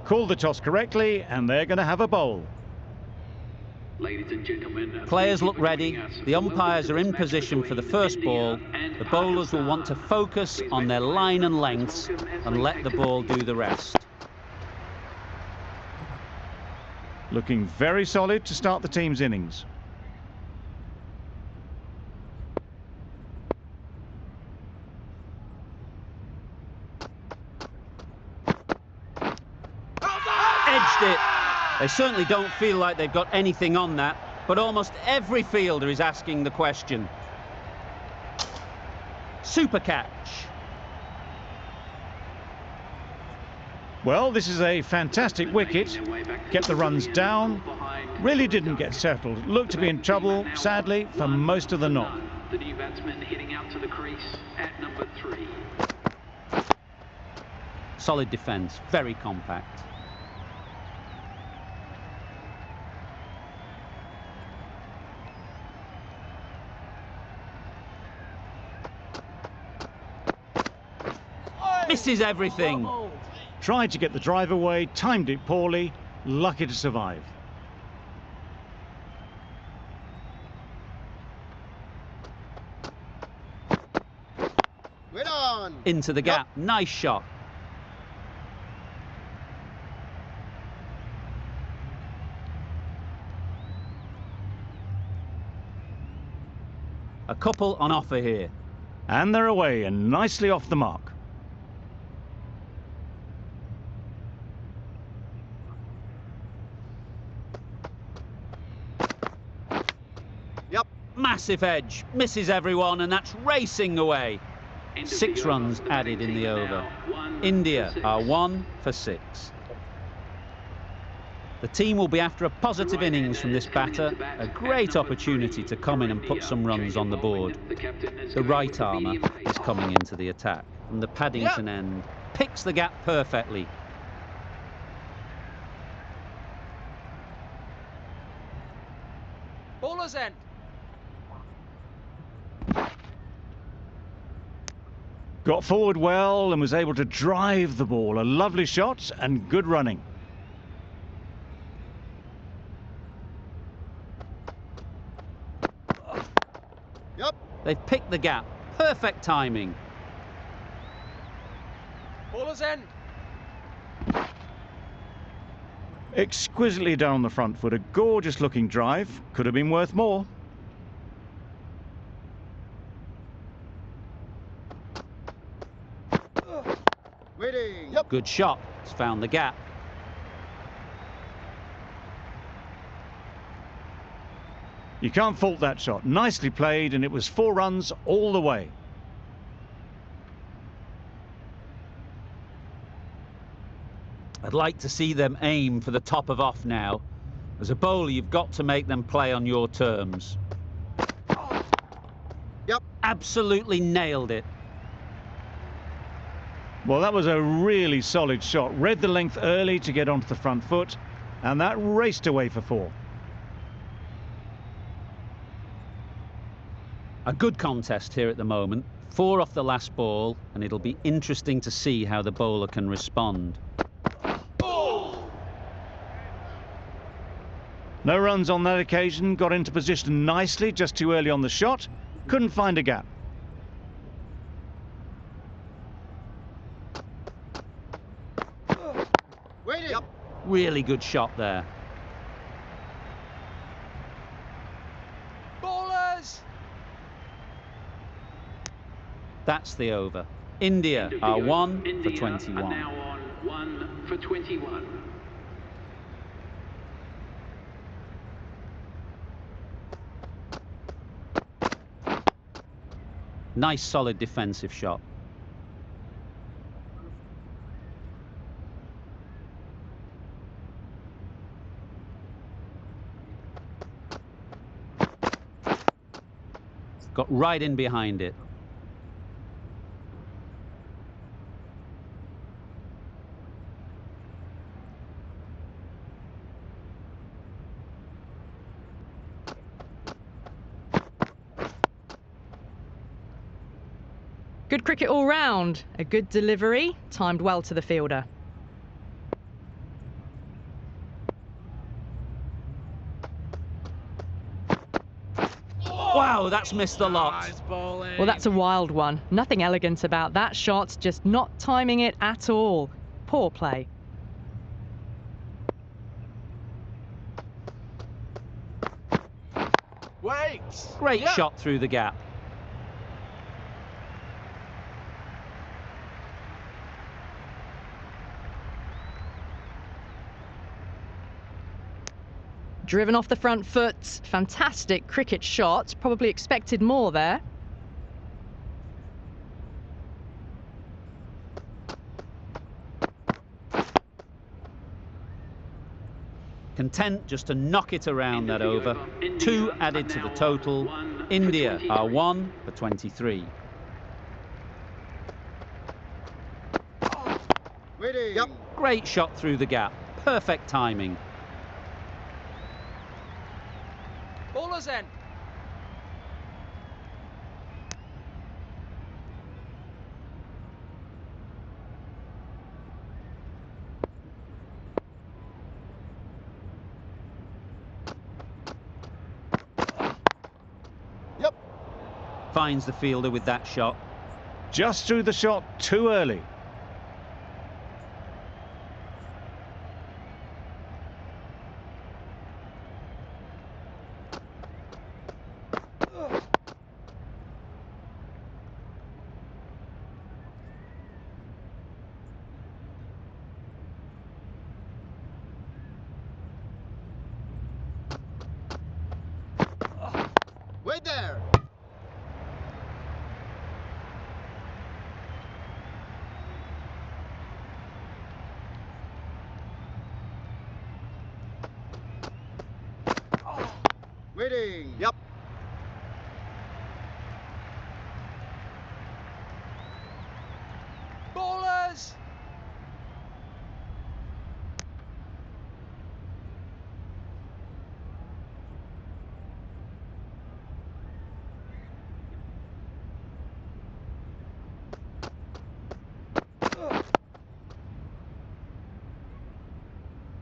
Called the toss correctly, and they're going to have a bowl. Ladies and gentlemen, players look ready. The umpires are in position for the first ball. The bowlers will want to focus on their line and lengths and let the ball do the rest. Looking very solid to start the team's innings. Edged it. They certainly don't feel like they've got anything on that, but almost every fielder is asking the question. Super catch. Well, this is a fantastic wicket. Kept the runs down. Really didn't get settled. Looked to be in trouble, sadly, for most of the knock. The new batsman heading out to the crease at number 3. Solid defence, very compact. Misses everything. Tried to get the drive away, timed it poorly, lucky to survive. We're on. Into the gap, nice shot. A couple on offer here. And they're away and nicely off the mark. Yep. Massive edge, misses everyone, and that's racing away. 6 runs added in the over. India are 1 for 6. The team will be after a positive innings from this batter, a great opportunity to come in and put some runs on the board. The right armour is coming into the attack from the Paddington end. Picks the gap perfectly. Bowler's end. Got forward well and was able to drive the ball. A lovely shot and good running. Yep. They've picked the gap. Perfect timing. Bowler's end. Exquisitely down the front foot. A gorgeous looking drive. Could have been worth more. Waiting. Yep. Good shot. It's found the gap. You can't fault that shot. Nicely played, and it was 4 runs all the way. I'd like to see them aim for the top of off now. As a bowler, you've got to make them play on your terms. Yep. Absolutely nailed it. Well, that was a really solid shot. Read the length early to get onto the front foot, and that raced away for 4. A good contest here at the moment. 4 off the last ball, and it'll be interesting to see how the bowler can respond. No runs on that occasion. Got into position nicely, just too early on the shot. Couldn't find a gap. Waiting. Yep. Really good shot there. Bowlers. That's the over. India are 1 for India 21. are now on 1 for 21. Nice solid defensive shot. Got right in behind it. Good cricket all round. A good delivery, timed well to the fielder. Wow, that's missed the lot. Nice bowling. Well, that's a wild one. Nothing elegant about that shot, just not timing it at all. Poor play. Wait. Great Yeah. shot through the gap. Driven off the front foot. Fantastic cricket shot. Probably expected more there. Content just to knock it around that over. 2 added to the total. India are 1 for 23. Waiting. Yep. Great shot through the gap. Perfect timing. Bowlers in. Yep. Finds the fielder with that shot. Just threw the shot too early. Wait there. Waiting. Yep. Bowlers.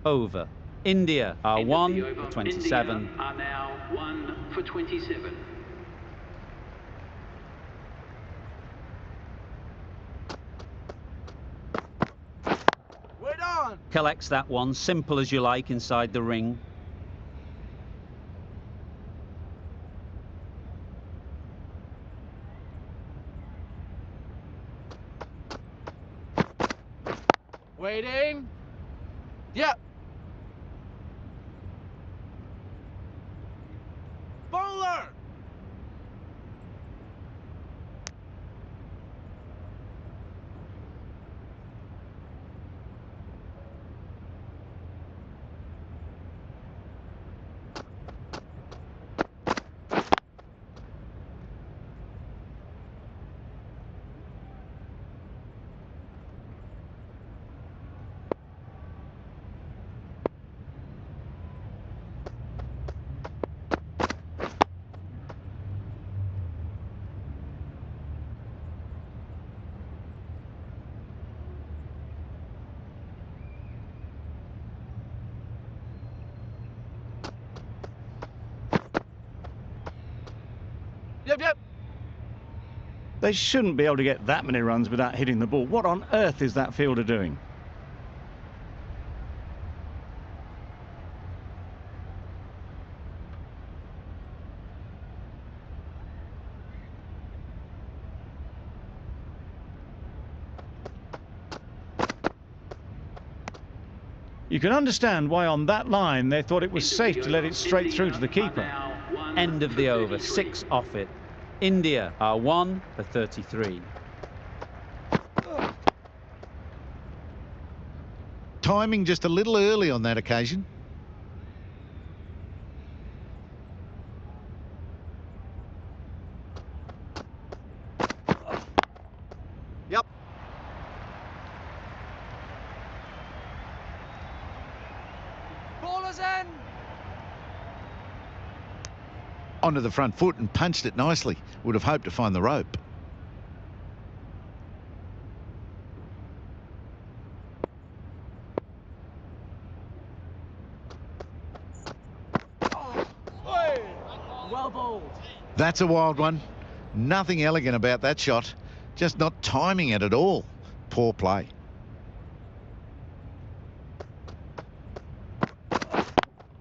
Over. India are End of 1 the over. for 27. India are now 1 for 27. Wait on. Collects that one, simple as you like, inside the ring. Waiting. Yep. Bowler. Yep. They shouldn't be able to get that many runs without hitting the ball. What on earth is that fielder doing? You can understand why on that line they thought it was safe to let it straight through to the keeper. End of the over, 6 off it. India are 1 for 33. Timing just a little early on that occasion. Yep. Bowlers in. Onto the front foot and punched it nicely. Would have hoped to find the rope. Well Well bowled. That's a wild one. Nothing elegant about that shot. Just not timing it at all. Poor play.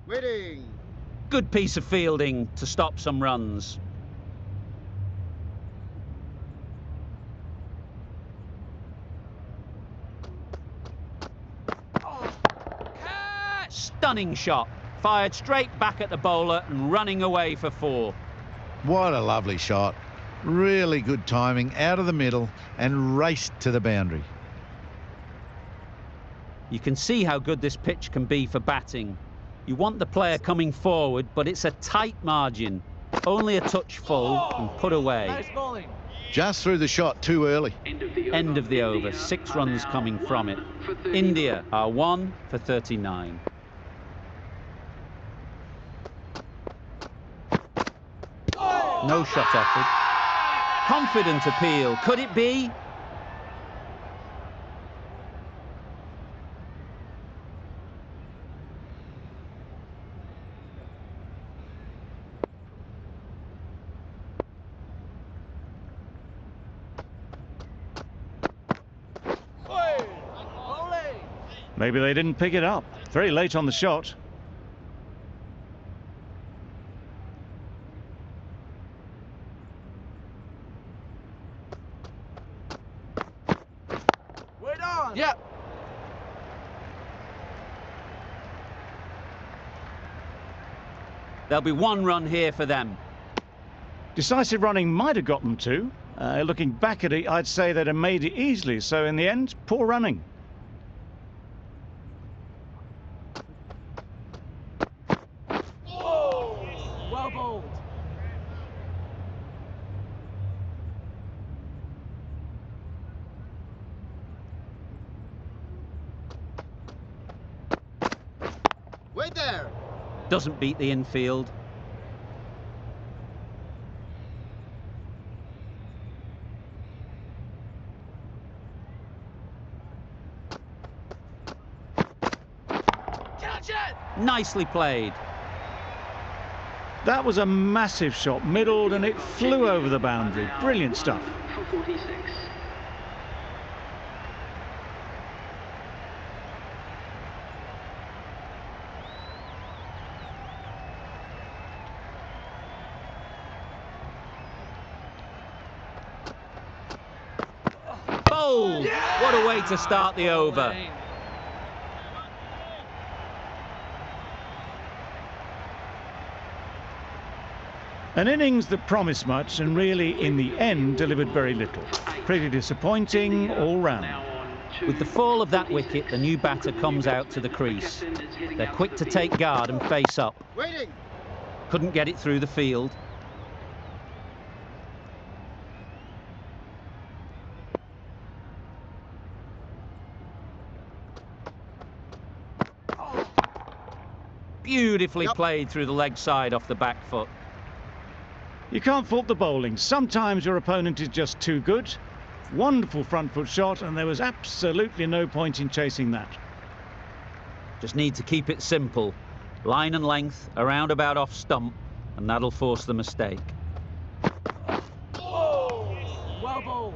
Waiting. Good piece of fielding to stop some runs. Stunning shot. Fired straight back at the bowler and running away for 4. What a lovely shot. Really good timing out of the middle and raced to the boundary. You can see how good this pitch can be for batting. You want the player coming forward, but it's a tight margin. Only a touch full and put away. Nice bowling. Just threw the shot too early. End of the over. 6 runs coming from it. India are 1 for 39. No shot offered. Confident appeal. Could it be? Bowling. Maybe they didn't pick it up. Very late on the shot. Wait on. Yep. There'll be 1 run here for them. Decisive running might have got them 2. Looking back at it, I'd say they'd have made it easily. So in the end, poor running. Well bowled. Wait there. Doesn't beat the infield. Catch it. Nicely played. That was a massive shot, middled, and it flew over the boundary. Brilliant stuff. For 46. Bowled! What a way to start the over. Bowling. An innings that promised much and really, in the end, delivered very little. Pretty disappointing all round. With the fall of that wicket, the new batter comes out to the crease. They're quick to take guard and face up. Waiting. Couldn't get it through the field. Beautifully played through the leg side off the back foot. You can't fault the bowling. Sometimes your opponent is just too good. Wonderful front foot shot, and there was absolutely no point in chasing that. Just need to keep it simple. Line and length, around about off stump, and that'll force the mistake. Well bowled.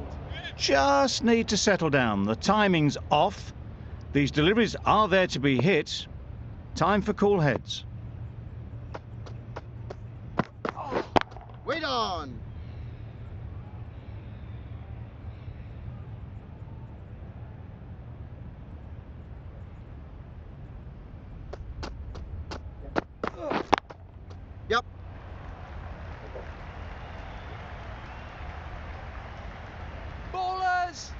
Just need to settle down. The timing's off. These deliveries are there to be hit. Time for cool heads. Wait on. Yep. Bowlers.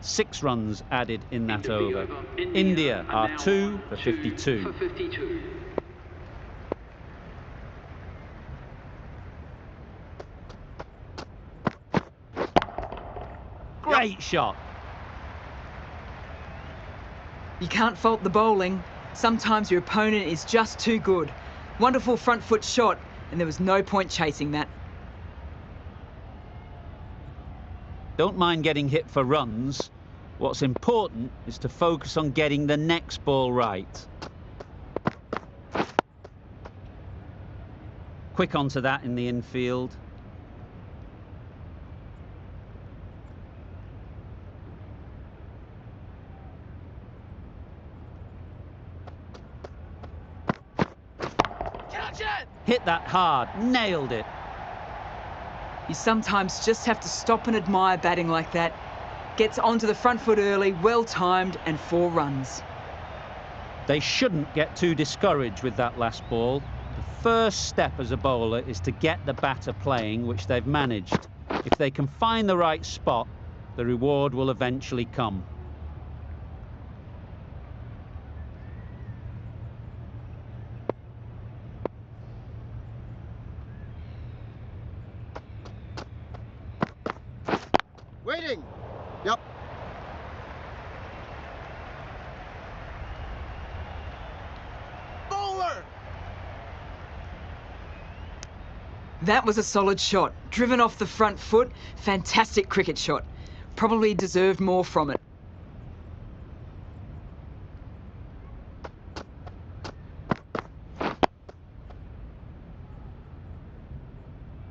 6 runs added in that over. India are 2 for 52. For 52. Great shot. You can't fault the bowling. Sometimes your opponent is just too good. Wonderful front foot shot, and there was no point chasing that. Don't mind getting hit for runs. What's important is to focus on getting the next ball right. Quick onto that in the infield. Catch it! Hit that hard, nailed it. You sometimes just have to stop and admire batting like that. Gets onto the front foot early, well timed, and 4 runs. They shouldn't get too discouraged with that last ball. The first step as a bowler is to get the batter playing, which they've managed. If they can find the right spot, the reward will eventually come. Waiting. Yep. Bowler! That was a solid shot. Driven off the front foot. Fantastic cricket shot. Probably deserved more from it.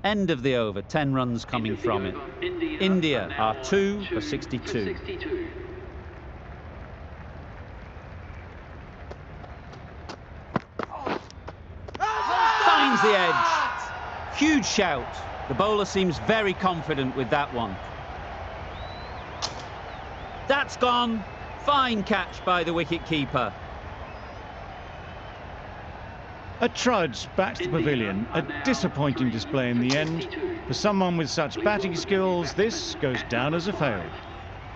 End of the over, 10 runs coming from it. India are 2 for 62. Finds the edge. Huge shout. The bowler seems very confident with that one. That's gone. Fine catch by the wicket-keeper. A trudge back to the pavilion, a disappointing display in the end. For someone with such batting skills, this goes down as a fail.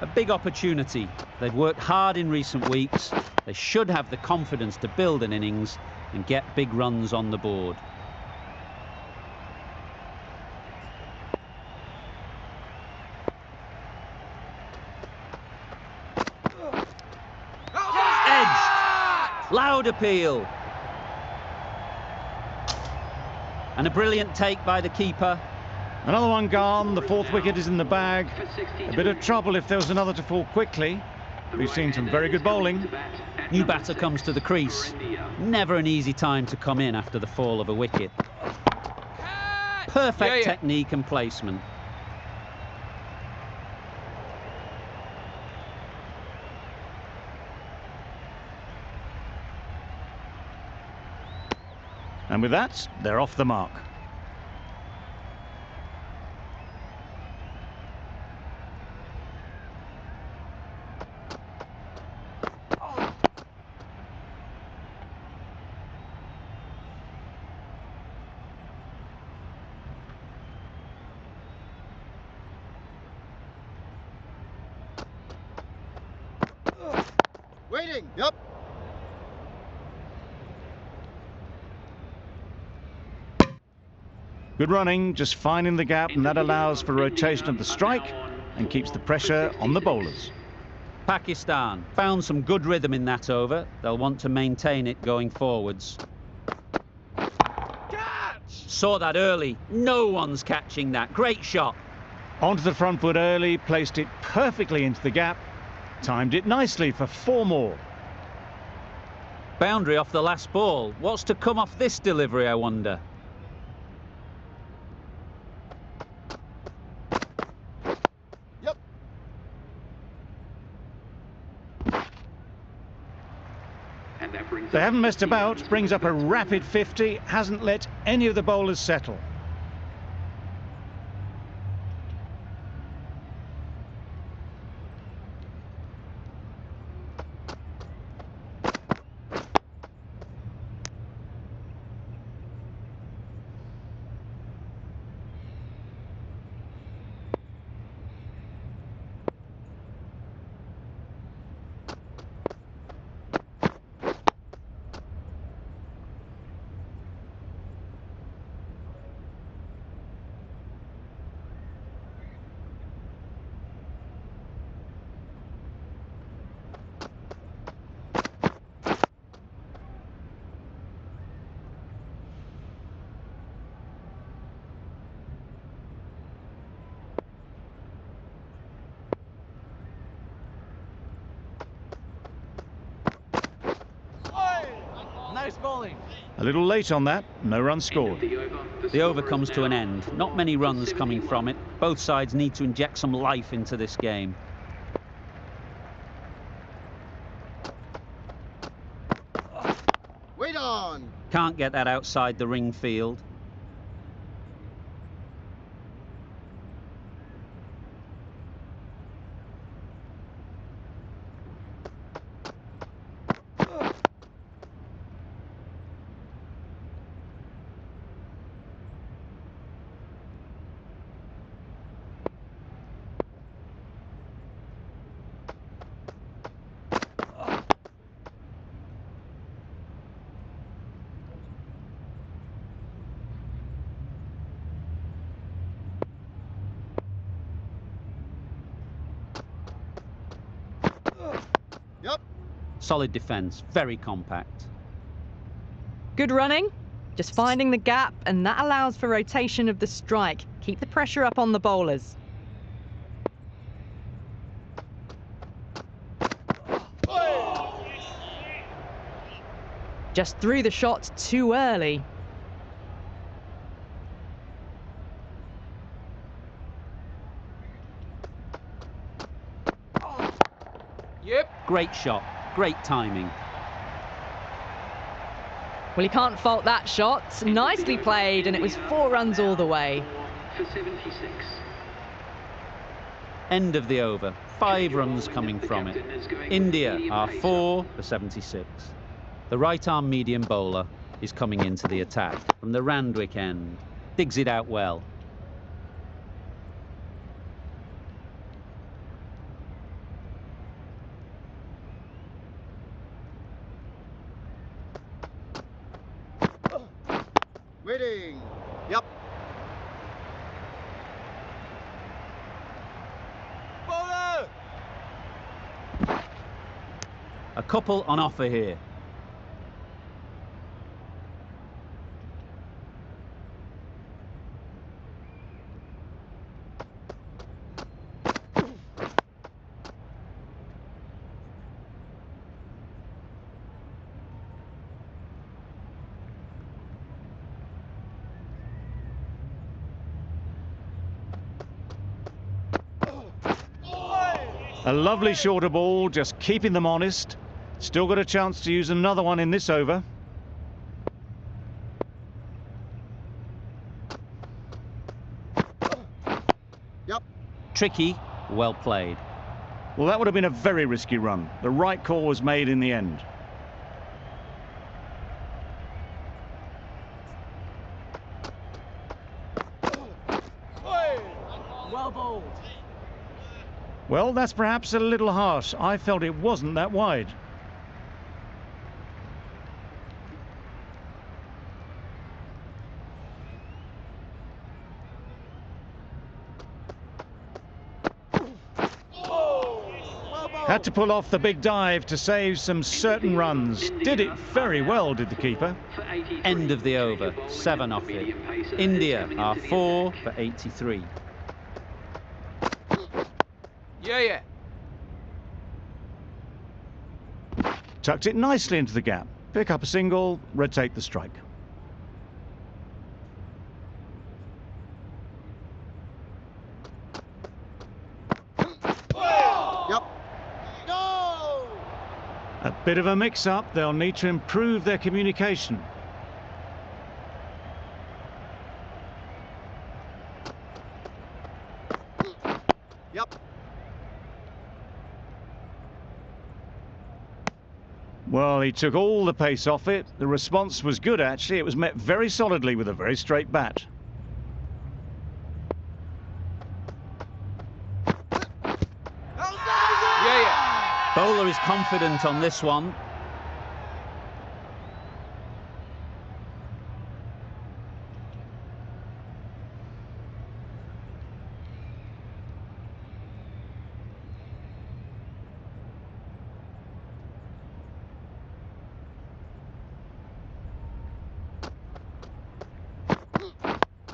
A big opportunity. They've worked hard in recent weeks. They should have the confidence to build an innings and get big runs on the board. Edged. Loud appeal. And a brilliant take by the keeper. Another one gone, the 4th wicket is in the bag. A bit of trouble if there was another to fall quickly. We've seen some very good bowling. New batter comes to the crease. Never an easy time to come in after the fall of a wicket. Perfect technique and placement. And with that, they're off the mark. Waiting. Yep. Good running, just finding the gap, and that allows for rotation of the strike and keeps the pressure on the bowlers. Pakistan found some good rhythm in that over. They'll want to maintain it going forwards. Catch! Saw that early. No one's catching that. Great shot. Onto the front foot early, placed it perfectly into the gap, timed it nicely for 4 more. Boundary off the last ball. What's to come off this delivery, I wonder? Yep. They haven't messed about, brings up a rapid 50, hasn't let any of the bowlers settle. Nice bowling. A little late on that, no run scored. The over comes to an end. Not many runs coming from it. Both sides need to inject some life into this game. Wait on. Can't get that outside the ring field. Yep. Solid defence, very compact. Good running, just finding the gap, and that allows for rotation of the strike. Keep the pressure up on the bowlers. Just threw the shot too early. Yep. Great shot, great timing. Well, you can't fault that shot. Nicely played, and it was 4 runs all the way. For 76. End of the over. 5 runs coming from it. India are 4 for 76. The right-arm medium bowler is coming into the attack from the Randwick end. Digs it out well. Waiting. Yep. Bowler! A couple on offer here. A lovely shorter ball, just keeping them honest. Still got a chance to use another one in this over. Yep. Tricky, well played. Well, that would have been a very risky run. The right call was made in the end. Well bowled. Well, that's perhaps a little harsh. I felt it wasn't that wide. Had to pull off the big dive to save some certain runs. Did it very well, did the keeper. End of the over. 7 off it. India are 4 for 83. Yeah. Tucked it nicely into the gap. Pick up a single, rotate the strike. Yep. No! A bit of a mix-up. They'll need to improve their communication. Yep. Well, he took all the pace off it. The response was good, actually. It was met very solidly with a very straight bat. Yeah. Bowler is confident on this one.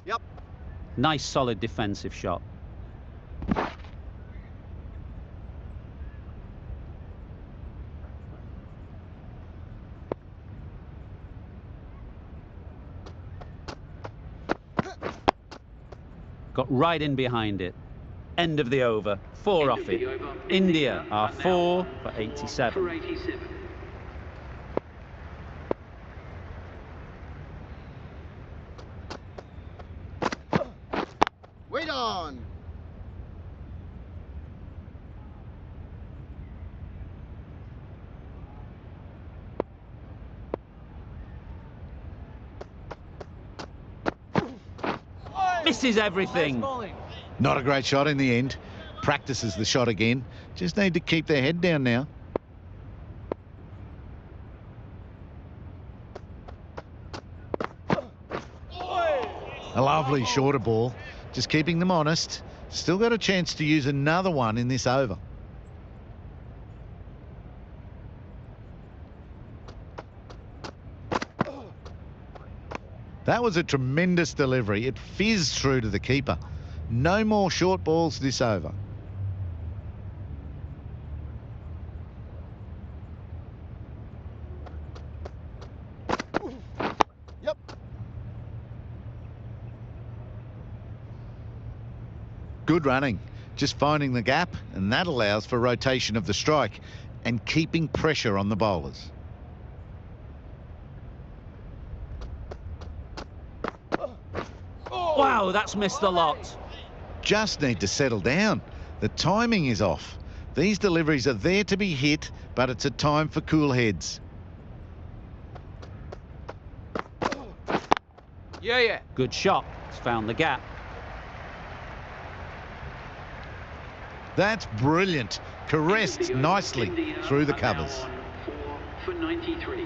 Yep. Nice solid defensive shot. got right in behind it. End of the over. 4 off it. India are 4 for 87. Wait on. Misses everything. Nice bowling. Not a great shot in the end. Practices the shot again. Just need to keep their head down now. A lovely shorter ball. Just keeping them honest. Still got a chance to use another one in this over. That was a tremendous delivery. It fizzed through to the keeper. No more short balls this over. Yep. Good running. Just finding the gap, and that allows for rotation of the strike and keeping pressure on the bowlers. Wow, that's missed a lot. Just need to settle down. The timing is off. These deliveries are there to be hit, but it's a time for cool heads. Yeah. Good shot. It's found the gap. That's brilliant. Caressed nicely through the covers. 4 for 93.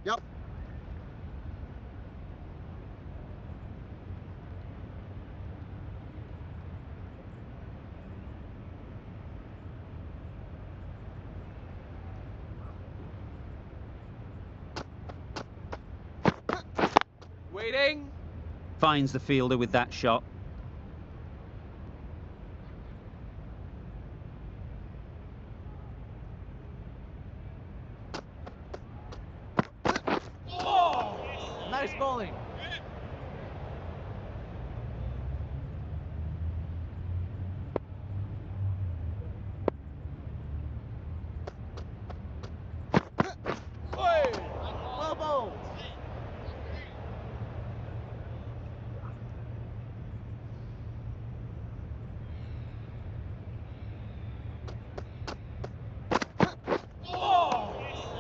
Yep. Waiting. Finds the fielder with that shot. Nice bowling. Well bowled.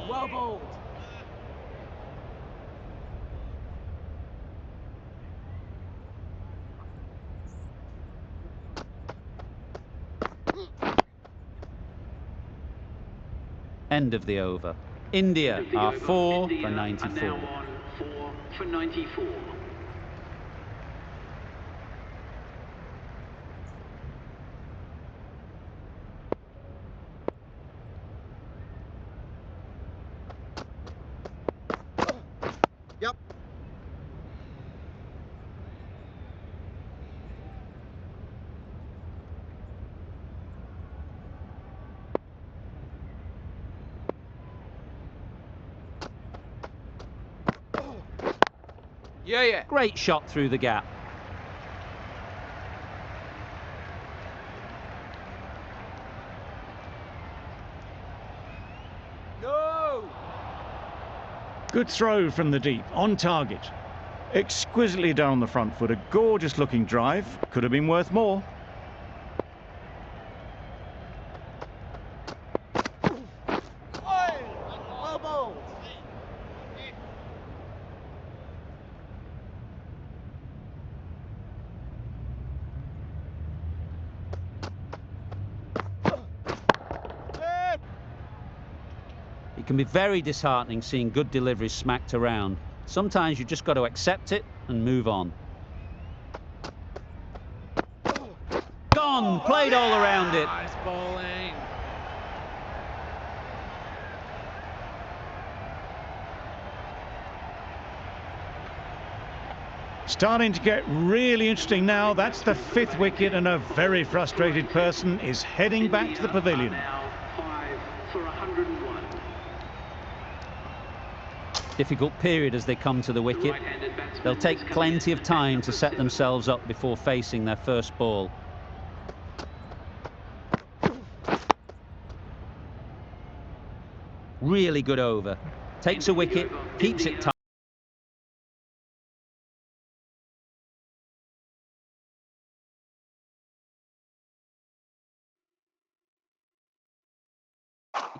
Well bowled. End of the over. India are 4 India for are 94. now on 4 for 94. Yep. Yeah. Great shot through the gap. No. Good throw from the deep, on target. Exquisitely down the front foot, a gorgeous looking drive. Could have been worth more. Well bowled. It can be very disheartening seeing good deliveries smacked around. Sometimes you just got to accept it and move on. Gone! Played all around it. Nice bowling. Starting to get really interesting now. That's the 5th wicket, and a very frustrated person is heading back to the pavilion. Now 5 for 101. Difficult period as they come to the wicket. Right-handed batsman They'll take is coming plenty in of time at to number set 7. themselves up before facing their first ball. Really good over. Takes a wicket, keeps it tight.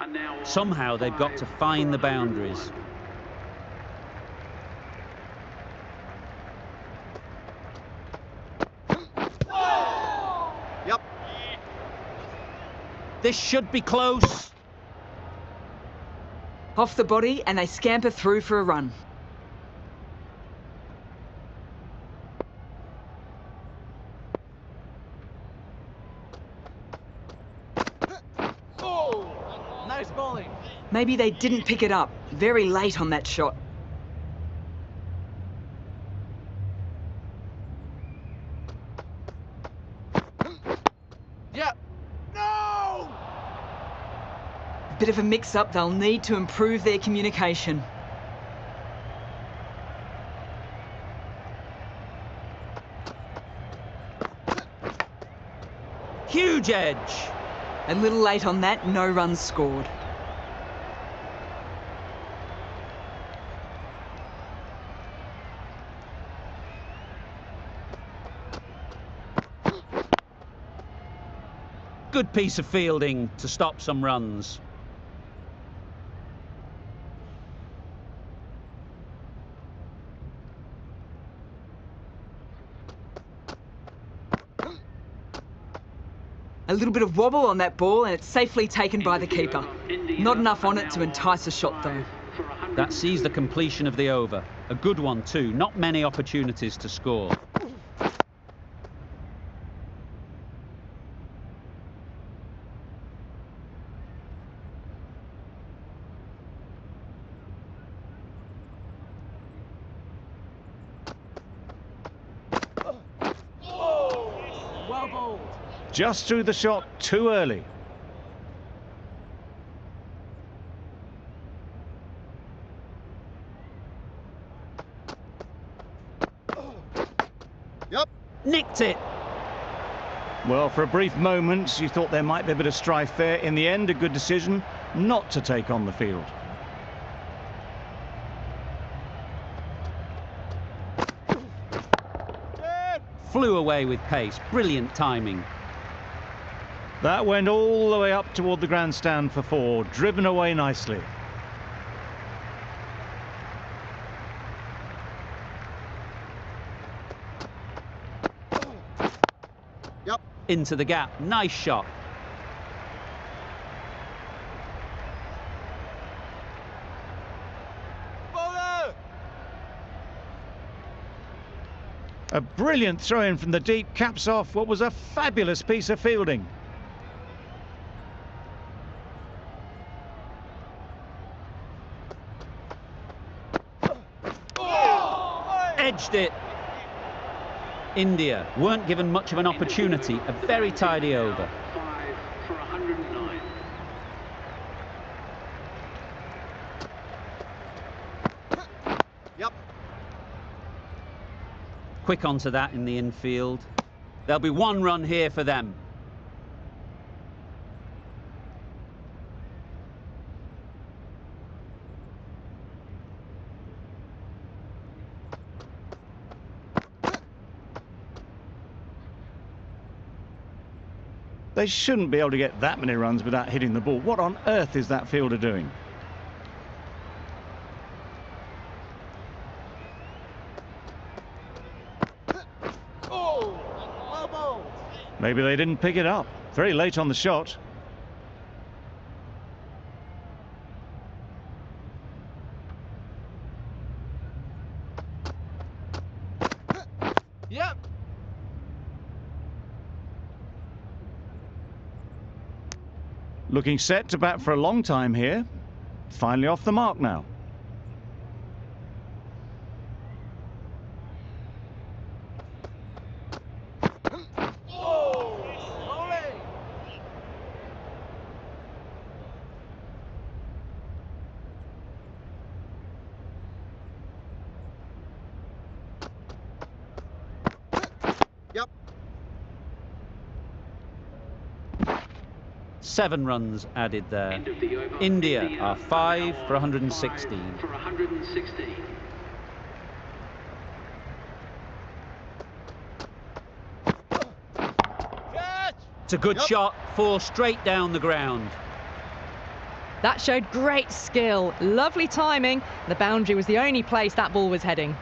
And now on Somehow they've got to 5 find the for boundaries. 101. Yep. This should be close. Off the body and they scamper through for a run. Oh! Nice bowling. Maybe they didn't pick it up. Very late on that shot. Yep. No! Bit of a mix-up. They'll need to improve their communication. Huge edge. A little late on that, no runs scored. Good piece of fielding to stop some runs. A little bit of wobble on that ball and it's safely taken by the keeper. Not enough on it to entice a shot though. That sees the completion of the over. A good one too. Not many opportunities to score. Well bowled. Just threw the shot too early. Yep. Nicked it. Well, for a brief moment, you thought there might be a bit of strife there. In the end, a good decision not to take on the field. Flew away with pace. Brilliant timing. That went all the way up toward the grandstand for 4, driven away nicely. Yep. Into the gap. Nice shot. Bowler! A brilliant throw-in from the deep caps off what was a fabulous piece of fielding. Edged it. India weren't given much of an opportunity. A very tidy over. 5 for 109. Yep. Quick onto that in the infield. There'll be 1 run here for them. They shouldn't be able to get that many runs without hitting the ball. What on earth is that fielder doing? Oh! Well bowled. Maybe they didn't pick it up. Very late on the shot. Yep. Looking set to bat for a long time here. Finally off the mark now. 7 runs added there. End of the over. India are 5 for 116. For 116. Catch! It's a good Yep. shot, 4 straight down the ground. That showed great skill, lovely timing. The boundary was the only place that ball was heading.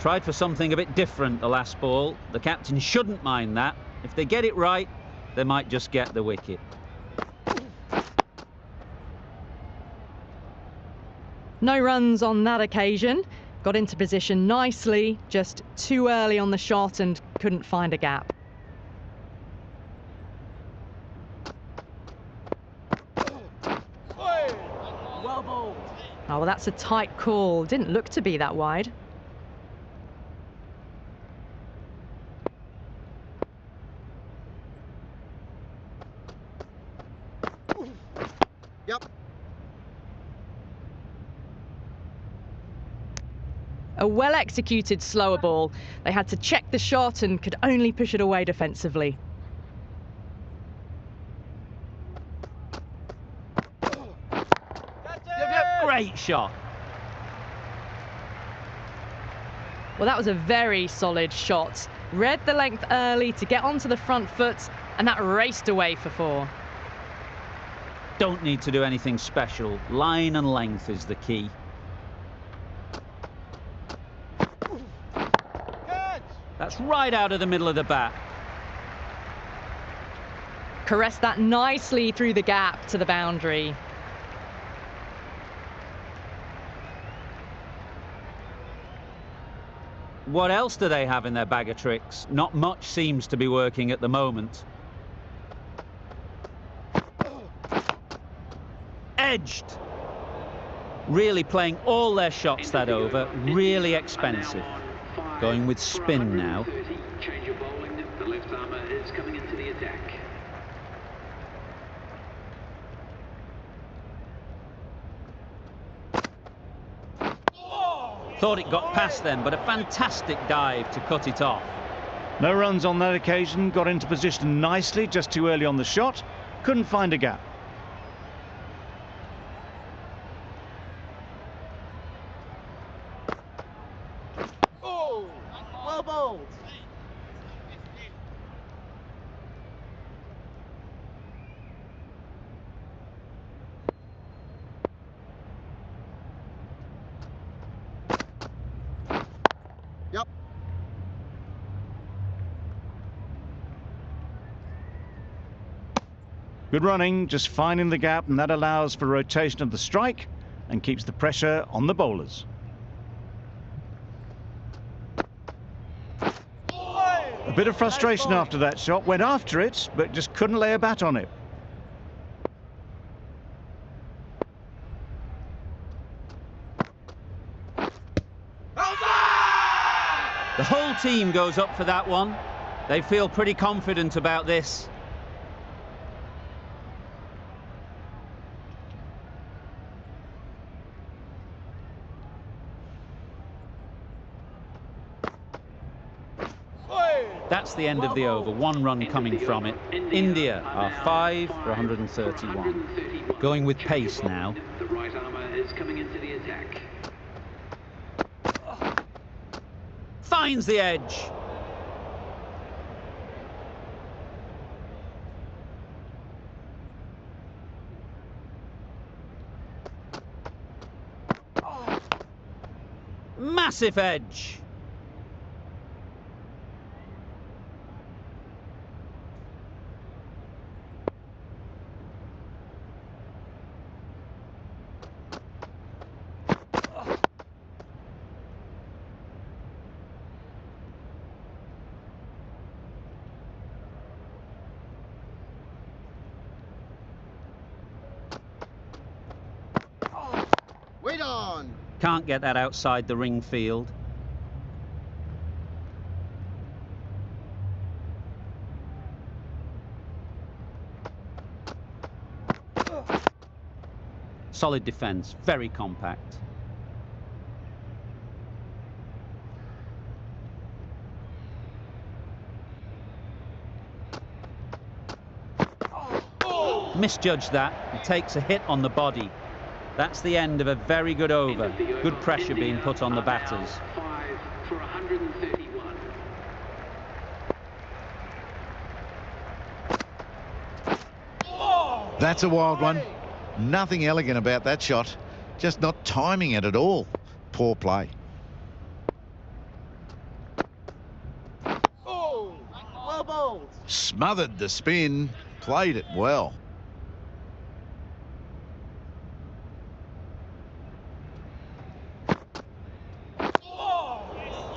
Tried for something a bit different the last ball. The captain shouldn't mind that. If they get it right, they might just get the wicket. No runs on that occasion. Got into position nicely, just too early on the shot and couldn't find a gap. Oi! Well bowled. Oh, well, that's a tight call. Didn't look to be that wide. Yep. A well-executed slower ball. They had to check the shot and could only push it away defensively. Catch it! Great shot. Well, that was a very solid shot. Read the length early to get onto the front foot, and that raced away for 4. Don't need to do anything special. Line and length is the key. Catch! That's right out of the middle of the bat. Caressed that nicely through the gap to the boundary. What else do they have in their bag of tricks? Not much seems to be working at the moment. Edged. Really playing all their shots that over. Really expensive. Going with spin now. Change of bowling. The left armour is coming into the attack. Thought it got past them, but a fantastic dive to cut it off. No runs on that occasion, got into position nicely, just too early on the shot, couldn't find a gap. Oh! Well bowled. Yep. Good running, just finding the gap, and that allows for rotation of the strike and keeps the pressure on the bowlers. A bit of frustration after that shot, went after it, but just couldn't lay a bat on it. The whole team goes up for that one. They feel pretty confident about this. That's the end of the over. 1 run coming from it. India are 5 for 131. Going with pace now. The right armour is coming into the attack. Finds the edge. Massive edge. Wait on. Can't get that outside the ring field. Solid defence, very compact. misjudged that and takes a hit on the body. That's the end of a very good over. Good pressure being put on the batters. 5 for 131. That's a wild one. Nothing elegant about that shot. Just not timing it at all. Poor play. Oh, well bowled. Smothered the spin. Played it well.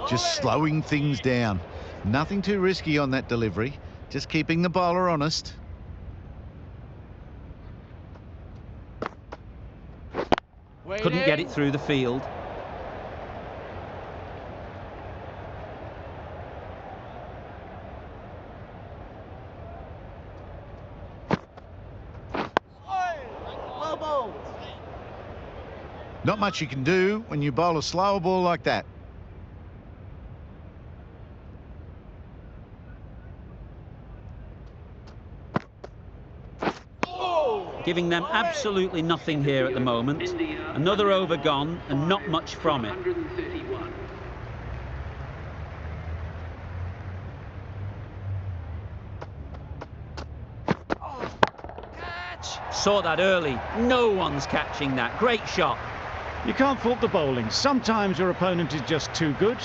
Just slowing things down. Nothing too risky on that delivery. Just keeping the bowler honest. Couldn't get it through the field. Well bowled. Not much you can do when you bowl a slower ball like that. Giving them absolutely nothing here at the moment. Another over gone and not much from it. 131. Saw that early. No one's catching that. Great shot. You can't fault the bowling. Sometimes your opponent is just too good.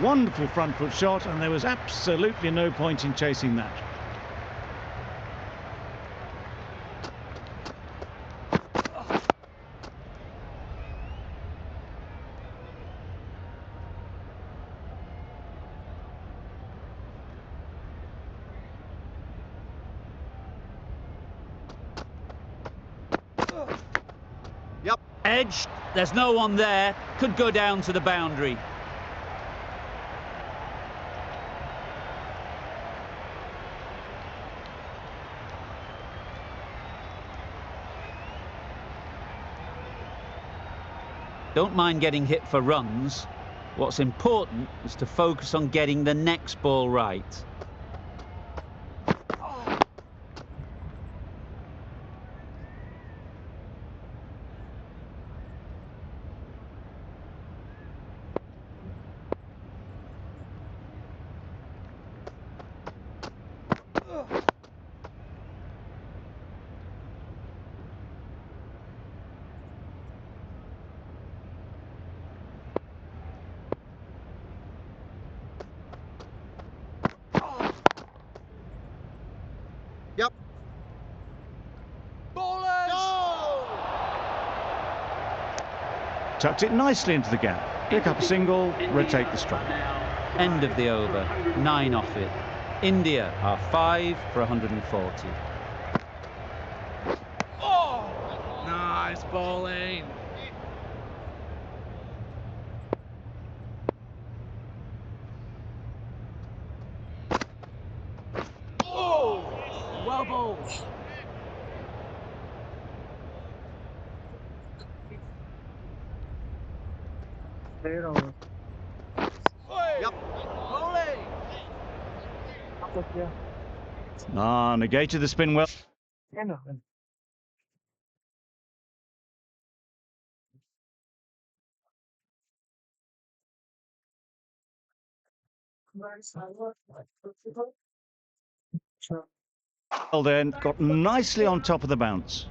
Wonderful front foot shot, and there was absolutely no point in chasing that. Yep. Edged. There's no one there. Could go down to the boundary. Don't mind getting hit for runs. What's important is to focus on getting the next ball right. Yep. Bowlers. Go! Tucked it nicely into the gap. Pick up a single, rotate the strike. End of the over. 9 off it. India are 5 for 140. Oh, nice bowling. Oh, well bowled. Yep. Bowling. Negated the spin well. Well then, got nicely on top of the bounce.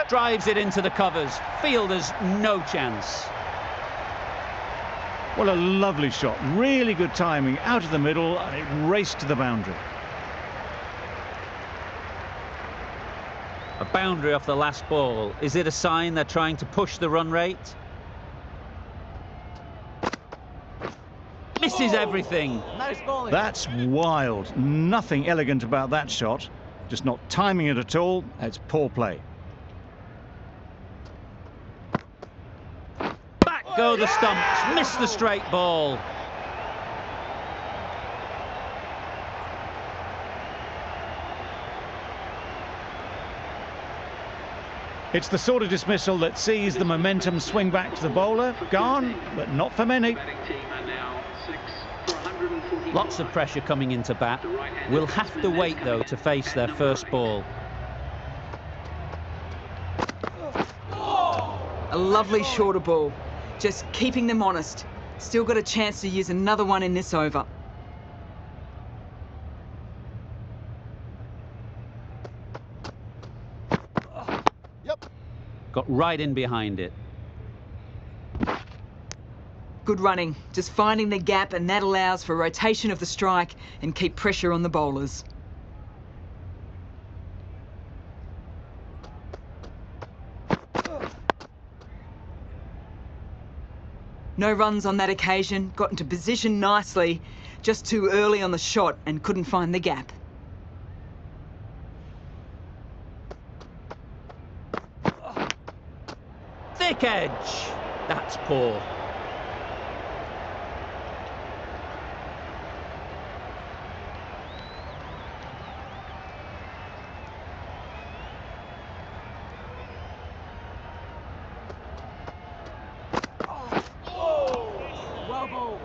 Drives it into the covers. Fielders no chance. What a lovely shot. Really good timing. Out of the middle, and it raced to the boundary. A boundary off the last ball. Is it a sign they're trying to push the run rate? Misses everything. Nice bowling. That's wild. Nothing elegant about that shot. Just not timing it at all. It's poor play. Back go the stumps. Miss the straight ball. It's the sort of dismissal that sees the momentum swing back to the bowler. Gone, but not for many. Batting team are now 6 for 145. Lots of pressure coming into bat. We'll have to wait, though, to face their first ball. A lovely shorter ball. Just keeping them honest. Still got a chance to use another one in this over. Yep. Got right in behind it. Good running. Just finding the gap, and that allows for rotation of the strike and keep pressure on the bowlers. No runs on that occasion, got into position nicely, just too early on the shot and couldn't find the gap. Thick edge. That's poor. Well bowled.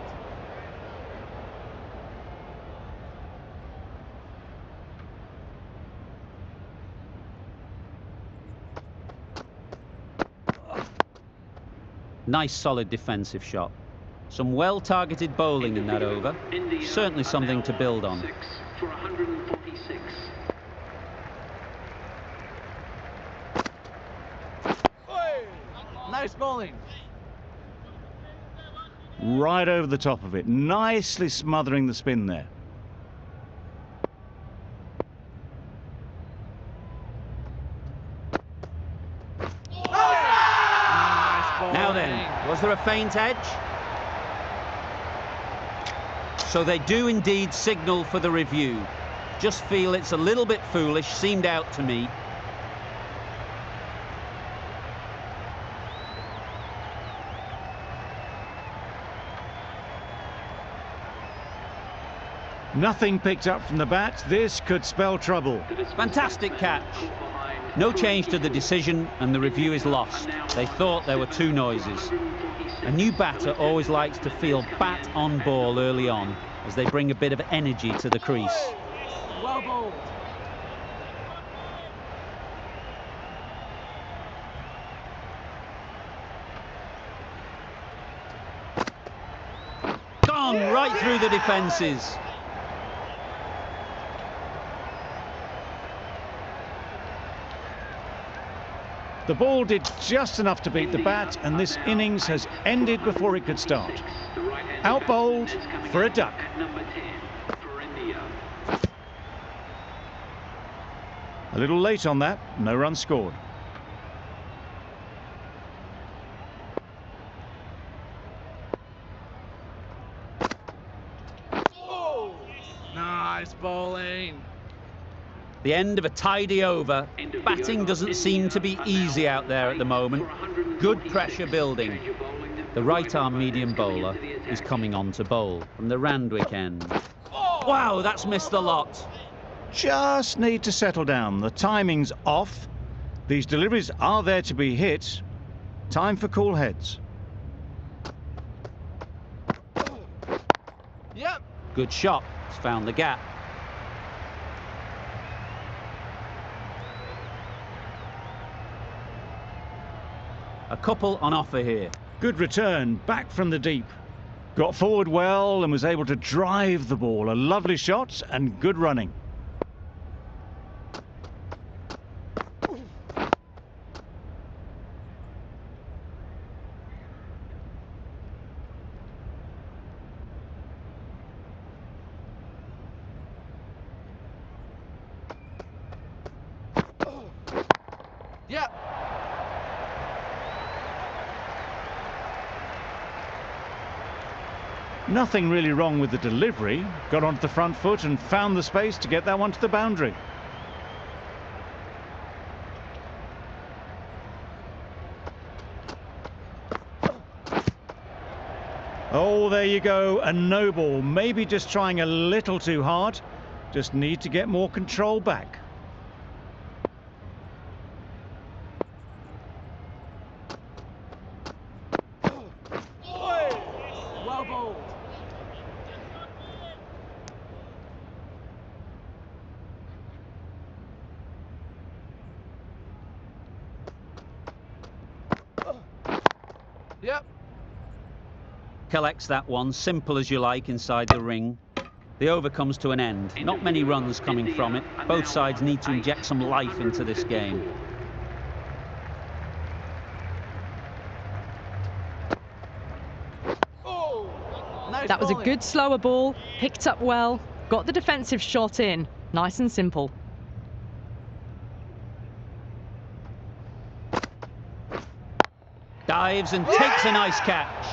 Nice solid defensive shot. Some well-targeted bowling in that over. India Certainly are something now to build on. 6 for 146. Nice bowling. Right over the top of it, nicely smothering the spin there. Nice bowling. Now then, was there a feint edge? So they do indeed signal for the review. Just feel it's a little bit foolish, seemed out to me. Nothing picked up from the bat. This could spell trouble. Fantastic catch. No change to the decision, and the review is lost. They thought there were two noises. A new batter always likes to feel bat on ball early on, as they bring a bit of energy to the crease. Well bowled. Gone right through the defences. The ball did just enough to beat the bat, and this innings has ended before it could start. Out bowled for a duck. At number 10 for India. A little late on that, no run scored. Nice bowling. The end of a tidy over. Batting doesn't seem to be easy out there at the moment. Good pressure building. The right-arm medium bowler is coming on to bowl from the Randwick end. Wow, that's missed a lot. Just need to settle down. The timing's off. These deliveries are there to be hit. Time for cool heads. Yep. Good shot. It's found the gap. A couple on offer here. Good return, back from the deep. Got forward well and was able to drive the ball. A lovely shot and good running. Yep. Nothing really wrong with the delivery. Got onto the front foot and found the space to get that one to the boundary. Oh, there you go, a no ball. Maybe just trying a little too hard. Just need to get more control back. Yep. Collects that one, simple as you like, inside the ring. The over comes to an end. Not many runs coming from it. Both sides need to inject some life into this game. Nice That was a bowling. good slower ball, picked up well, got the defensive shot in. Nice and simple. Dives and takes a nice catch.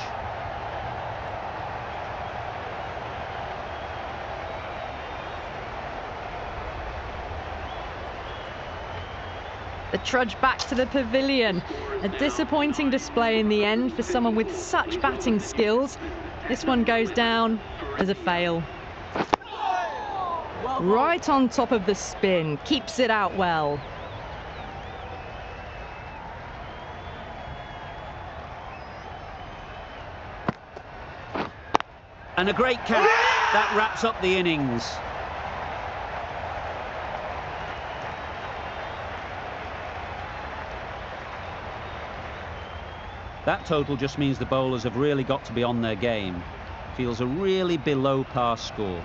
The trudge back to the pavilion. A disappointing display in the end for someone with such batting skills. This one goes down as a fail. Well bowled. Right on top of the spin, keeps it out well. And a great catch. That wraps up the innings. That total just means the bowlers have really got to be on their game. Feels a really below par score.